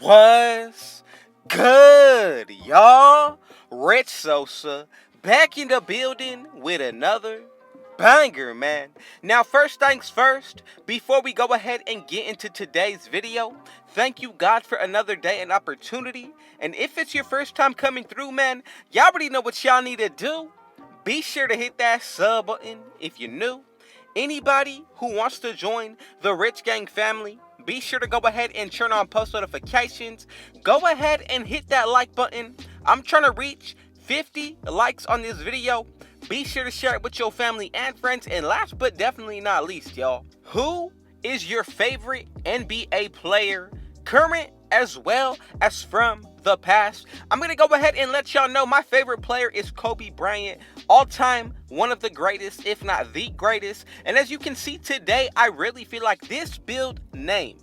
What's good, y'all? Rich Sosa back in the building with another banger, man. Now, first things first, before we go ahead and get into today's video, thank you, God, for another day and opportunity. And if it's your first time coming through, man, y'all already know what y'all need to do. Be sure to hit that sub button if you're new. Anybody who wants to join the Rich Gang family, be sure to go ahead and turn on post notifications. Go ahead and hit that like button. I'm trying to reach 50 likes on this video. Be sure to share it with your family and friends. And last but definitely not least, y'all, who is your favorite NBA player, current as well as from the past? I'm going to go ahead and let y'all know my favorite player is Kobe Bryant. All time, one of the greatest, if not the greatest. And as you can see today, I really feel like this build name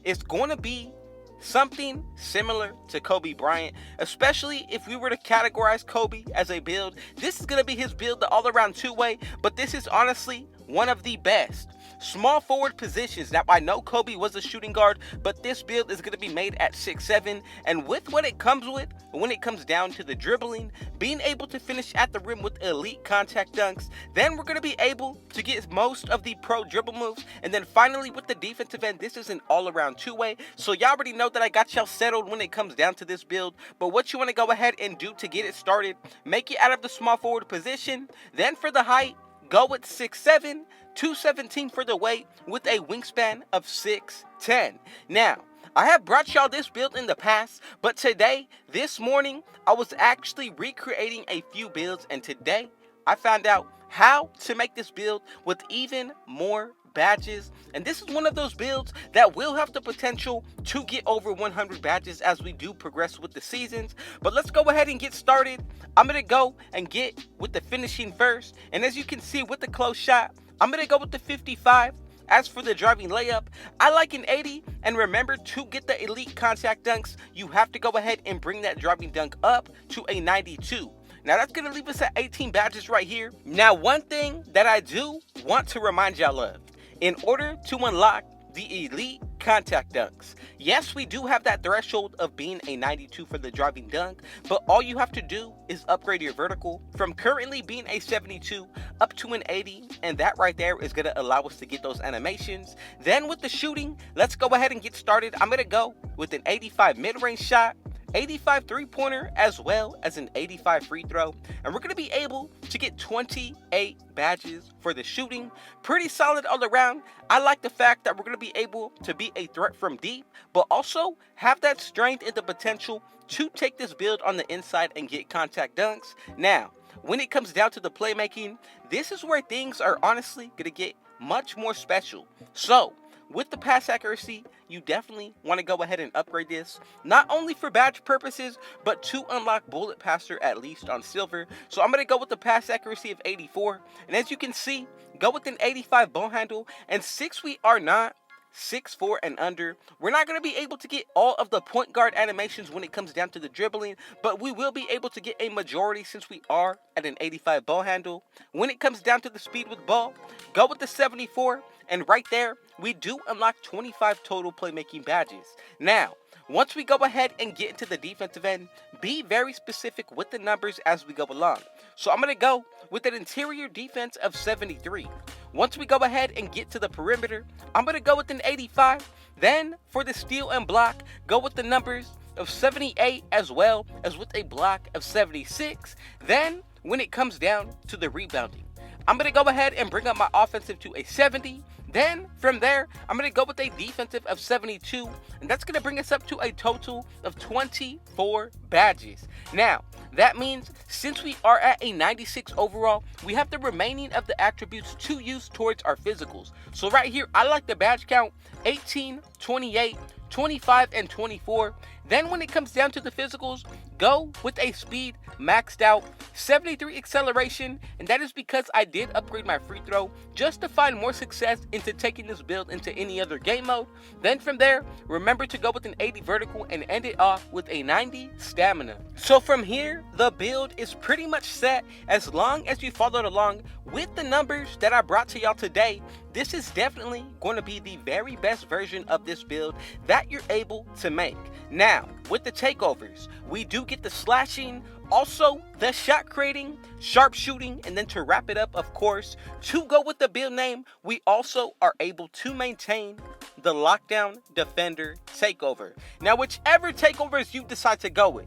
is going to be something similar to Kobe Bryant, especially if we were to categorize Kobe as a build. This is going to be his build, the all-around two-way, but this is honestly one of the best small forward positions. Now, I know Kobe was a shooting guard, but this build is going to be made at 6'7", and with what it comes with, when it comes down to the dribbling, being able to finish at the rim with elite contact dunks, then we're going to be able to get most of the pro dribble moves, and then finally with the defensive end, this is an all-around two-way. So y'all already know that I got y'all settled when it comes down to this build, but what you want to go ahead and do to get it started, make it out of the small forward position. Then for the height, go with 6'7", 217 for the weight with a wingspan of 6'10". Now, I have brought y'all this build in the past, but today, this morning, I was actually recreating a few builds, and today, I found out how to make this build with even more badges. And this is one of those builds that will have the potential to get over 100 badges as we do progress with the seasons. But let's go ahead and get started. I'm going to go and get with the finishing first. And as you can see with the close shot, I'm going to go with the 55. As for the driving layup, I like an 80. And remember, to get the elite contact dunks, you have to go ahead and bring that driving dunk up to a 92. Now that's going to leave us at 18 badges right here. Now, one thing that I do want to remind y'all of, in order to unlock the elite contact dunks, yes, we do have that threshold of being a 92 for the driving dunk, but all you have to do is upgrade your vertical from currently being a 72 up to an 80, and that right there is going to allow us to get those animations. Then with the shooting, let's go ahead and get started. I'm going to go with an 85 mid-range shot, 85 three-pointer, as well as an 85 free throw, and we're going to be able to get 28 badges for the shooting. Pretty solid all around. I like the fact that we're going to be able to be a threat from deep, but also have that strength and the potential to take this build on the inside and get contact dunks. Now, when it comes down to the playmaking, this is where things are honestly going to get much more special. So, with the pass accuracy, you definitely want to go ahead and upgrade this, not only for badge purposes, but to unlock bullet passer at least on silver. So I'm going to go with the pass accuracy of 84. And as you can see, go with an 85 ball handle. And since we are not 6'4" and under, we're not going to be able to get all of the point guard animations when it comes down to the dribbling, but we will be able to get a majority since we are at an 85 ball handle. When it comes down to the speed with ball, go with the 74, and right there, we do unlock 25 total playmaking badges. Now, once we go ahead and get into the defensive end, be very specific with the numbers as we go along. So I'm going to go with an interior defense of 73. Once we go ahead and get to the perimeter, I'm going to go with an 85. Then for the steal and block, go with the numbers of 78 as well as with a block of 76. Then when it comes down to the rebounding, I'm going to go ahead and bring up my offensive to a 70. Then from there, I'm going to go with a defensive of 72, and that's going to bring us up to a total of 24 badges. Now, that means since we are at a 96 overall, we have the remaining of the attributes to use towards our physicals. So right here, I like the badge count 18, 28, 25, and 24. Then when it comes down to the physicals, go with a speed maxed out, 73 acceleration, and that is because I did upgrade my free throw just to find more success into taking this build into any other game mode. Then from there, remember to go with an 80 vertical and end it off with a 90 stamina. So from here, the build is pretty much set as long as you followed along with the numbers that I brought to y'all today. This is definitely going to be the very best version of this build that you're able to make. Now, with the takeovers, we do get the slashing, also the shot creating, sharpshooting, and then to wrap it up, of course, to go with the build name, we also are able to maintain the lockdown defender takeover. Now, whichever takeovers you decide to go with,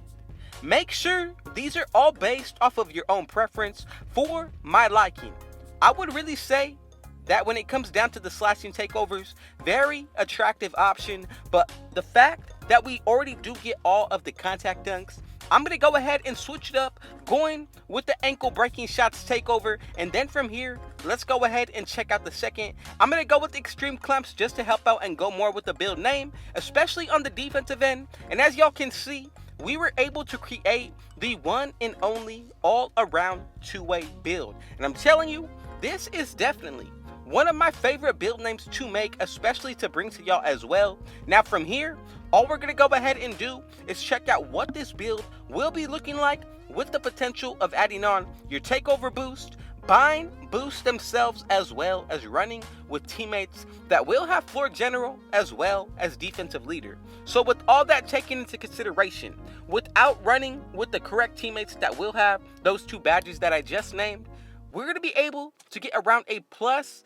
make sure these are all based off of your own preference for my liking. I would really say that when it comes down to the slashing takeovers, very attractive option, but the fact that we already do get all of the contact dunks, I'm going to go ahead and switch it up, going with the ankle breaking shots takeover, and then from here, let's go ahead and check out the second. I'm going to go with extreme clamps just to help out and go more with the build name, especially on the defensive end, and as y'all can see, we were able to create the one and only all-around two-way build, and I'm telling you, this is definitely one of my favorite build names to make, especially to bring to y'all as well. Now from here, all we're going to go ahead and do is check out what this build will be looking like with the potential of adding on your takeover boost, buying boosts themselves, as well as running with teammates that will have floor general as well as defensive leader. So with all that taken into consideration, without running with the correct teammates that will have those two badges that I just named, we're going to be able to get around a +4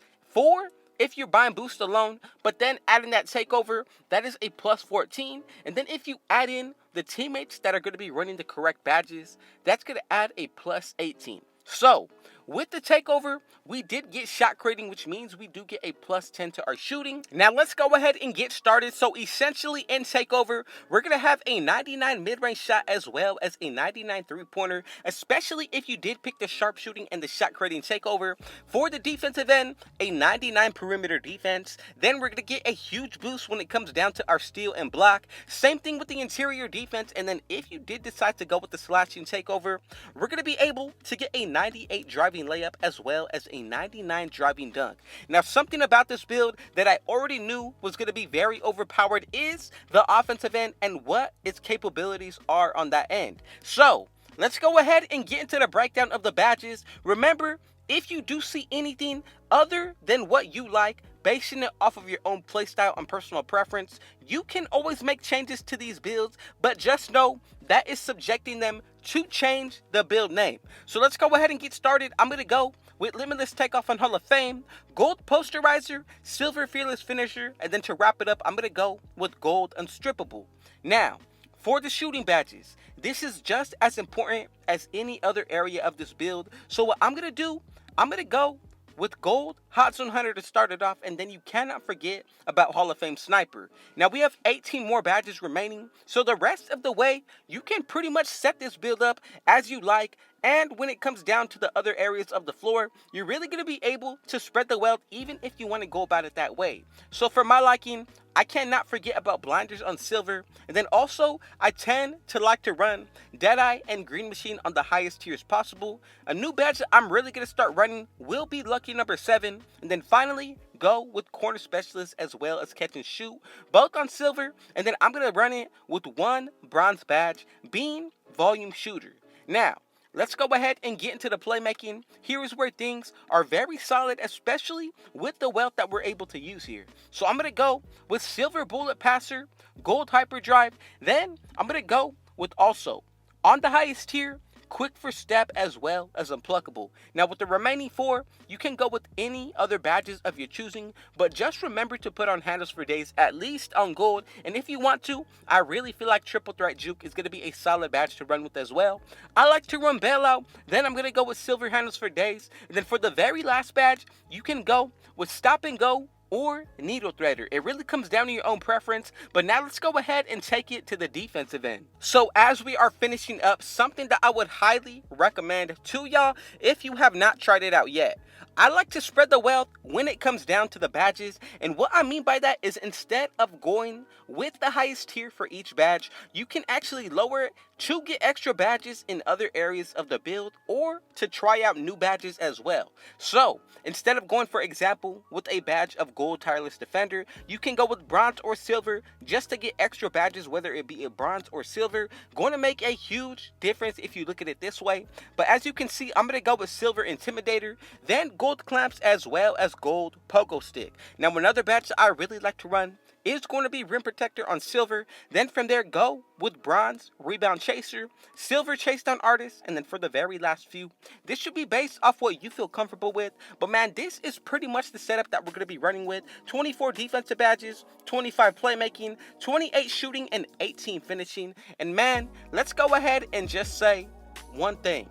if you're buying boost alone, but then adding that takeover, that is a +14. And then if you add in the teammates that are going to be running the correct badges, that's going to add a +18. So with the takeover, we did get shot creating, which means we do get a +10 to our shooting. Now let's go ahead and get started. So essentially in takeover, we're going to have a 99 mid-range shot as well as a 99 three-pointer, especially if you did pick the sharpshooting and the shot creating takeover. For the defensive end, a 99 perimeter defense. Then we're going to get a huge boost when it comes down to our steal and block. Same thing with the interior defense. And then if you did decide to go with the slashing takeover, we're going to be able to get a 98 driving layup as well as a 99 driving dunk. Now something about this build that I already knew was going to be very overpowered is the offensive end and what its capabilities are on that end. So let's go ahead and get into the breakdown of the badges. Remember, if you do see anything other than what you like, basing it off of your own playstyle and personal preference, you can always make changes to these builds, but just know that is subjecting them to change the build name. So let's go ahead and get started. I'm going to go with Limitless Takeoff on Hall of Fame, Gold Posterizer, Silver Fearless Finisher, and then to wrap it up, I'm going to go with Gold Unstrippable. Now, for the shooting badges, this is just as important as any other area of this build. So what I'm going to do, I'm going to go with Gold Hot Zone Hunter to start it off, and then you cannot forget about Hall of Fame Sniper. Now we have 18 more badges remaining, so the rest of the way, you can pretty much set this build up as you like, and when it comes down to the other areas of the floor, you're really going to be able to spread the wealth even if you want to go about it that way. So for my liking, I cannot forget about blinders on silver, and then also I tend to like to run Deadeye and Green Machine on the highest tiers possible. A new badge that I'm really going to start running will be Lucky number 7, and then finally go with Corner Specialist as well as Catch and Shoot, both on silver, and then I'm going to run it with one bronze badge being Volume Shooter. Now, let's go ahead and get into the playmaking. Here is where things are very solid, especially with the wealth that we're able to use here. So I'm going to go with Silver Bullet Passer, Gold Hyperdrive. Then I'm going to go with also, on the highest tier, Quick for Step as well as Unpluckable. Now with the remaining 4, you can go with any other badges of your choosing, but just remember to put on Handles for Days at least on Gold, and if you want to, I really feel like Triple Threat Juke is going to be a solid badge to run with as well. I like to run Bailout, then I'm going to go with Silver Handles for Days, and then for the very last badge, you can go with Stop and Go or Needle Threader. It really comes down to your own preference, but now let's go ahead and take it to the defensive end. So as we are finishing up, something that I would highly recommend to y'all if you have not tried it out yet, I like to spread the wealth when it comes down to the badges, and what I mean by that is instead of going with the highest tier for each badge, you can actually lower it to get extra badges in other areas of the build or to try out new badges as well. So, instead of going for example with a badge of gold tireless defender, you can go with bronze or silver just to get extra badges, whether it be a bronze or silver. Going to make a huge difference if you look at it this way. But as you can see, I'm going to go with silver intimidator, then gold clamps as well as gold pogo stick. Now another badge that I really like to run is going to be rim protector on silver. Then from there go with bronze rebound chaser, silver chase down artist, and then for the very last few, this should be based off what you feel comfortable with. But man, this is pretty much the setup that we're going to be running with. 24 defensive badges, 25 playmaking, 28 shooting, and 18 finishing. And man, let's go ahead and just say one thing.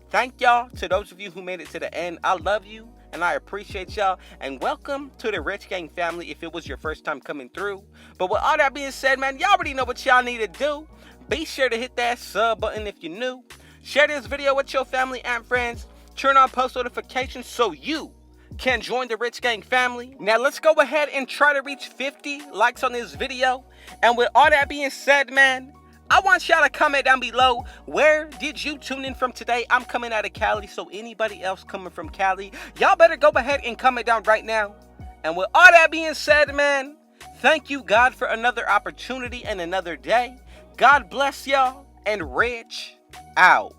Thank y'all to those of you who made it to the end. I love you and I appreciate y'all, and welcome to the Rich Gang family if it was your first time coming through. But with all that being said, man, y'all already know what y'all need to do. Be sure to hit that sub button if you're new. Share this video with your family and friends. Turn on post notifications so you can join the Rich Gang family. Now let's go ahead and try to reach 50 likes on this video. And with all that being said, man, I want y'all to comment down below, where did you tune in from today? I'm coming out of Cali, so anybody else coming from Cali, y'all better go ahead and comment down right now. And with all that being said, man, thank you God for another opportunity and another day. God bless y'all, and Rich out.